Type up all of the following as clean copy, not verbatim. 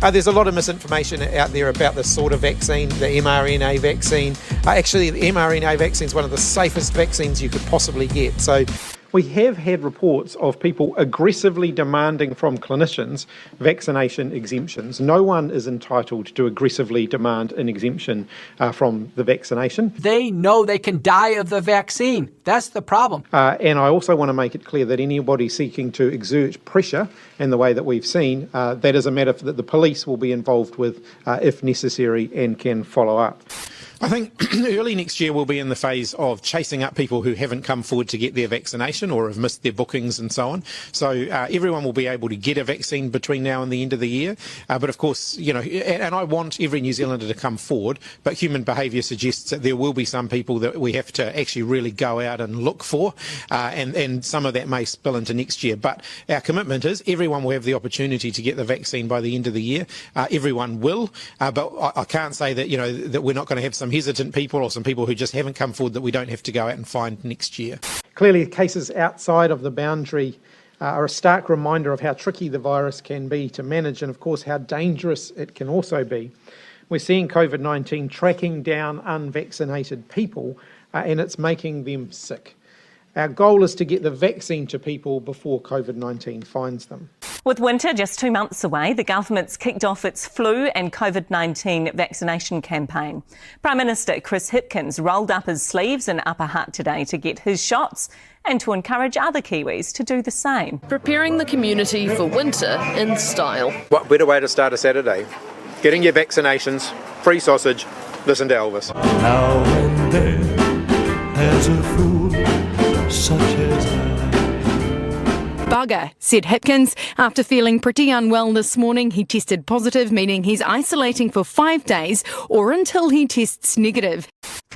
There's a lot of misinformation out there about this sort of vaccine, the mRNA vaccine. Actually, the mRNA vaccine is one of the safest vaccines you could possibly get. So we have had reports of people aggressively demanding from clinicians vaccination exemptions. No one is entitled to aggressively demand an exemption from the vaccination. They know they can die of the vaccine. That's the problem. And I also want to make it clear that anybody seeking to exert pressure in the way that we've seen, that is a matter that the police will be involved with if necessary and can follow up. I think early next year we'll be in the phase of chasing up people who haven't come forward to get their vaccination or have missed their bookings and so on. So everyone will be able to get a vaccine between now and the end of the year. But of course, you know, and I want every New Zealander to come forward, but human behaviour suggests that there will be some people that we have to actually really go out and look for, and some of that may spill into next year. But our commitment is everyone will have the opportunity to get the vaccine by the end of the year. Everyone will, but I can't say that, you know, that we're not going to have some hesitant people or some people who just haven't come forward that we don't have to go out and find next year. Clearly, cases outside of the boundary are a stark reminder of how tricky the virus can be to manage and, of course, how dangerous it can also be. We're seeing COVID-19 tracking down unvaccinated people and it's making them sick. Our goal is to get the vaccine to people before COVID-19 finds them. With winter just 2 months away, the government's kicked off its flu and COVID-19 vaccination campaign. Prime Minister Chris Hipkins rolled up his sleeves in Upper Hutt today to get his shots and to encourage other Kiwis to do the same. Preparing the community for winter in style. What better way to start a Saturday? Getting your vaccinations, free sausage, listen to Elvis. Now and then, as a fool such as I. Bugger, said Hipkins. After feeling pretty unwell this morning, he tested positive, meaning he's isolating for 5 days or until he tests negative.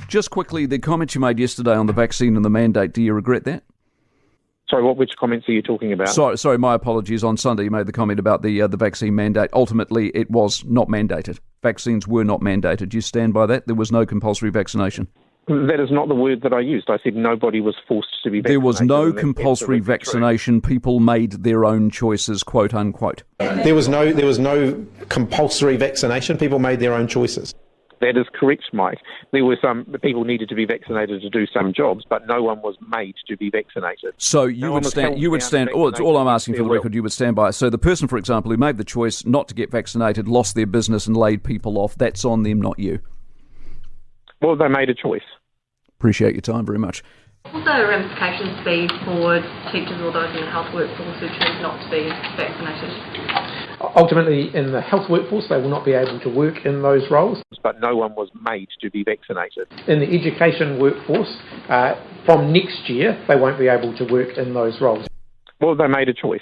Just quickly, the comments you made yesterday on the vaccine and the mandate, do you regret that? Sorry, which comments are you talking about? Sorry, my apologies. On Sunday, you made the comment about the vaccine mandate. Ultimately, it was not mandated. Vaccines were not mandated. Do you stand by that? There was no compulsory vaccination. That is not the word that I used. I said nobody was forced to be vaccinated. There was no compulsory vaccination. People made their own choices, quote unquote. There was no compulsory vaccination. People made their own choices. That is correct, Mike. There were some people needed to be vaccinated to do some jobs, but no one was made to be vaccinated. So you would stand. All I'm asking for the record, you would stand by. So the person, for example, who made the choice not to get vaccinated, lost their business and laid people off. That's on them, not you. Well, they made a choice. Appreciate your time very much. What will the ramifications be for teachers or those in the health workforce who choose not to be vaccinated? Ultimately, in the health workforce, they will not be able to work in those roles. But no one was made to be vaccinated. In the education workforce, from next year, they won't be able to work in those roles. Well, they made a choice.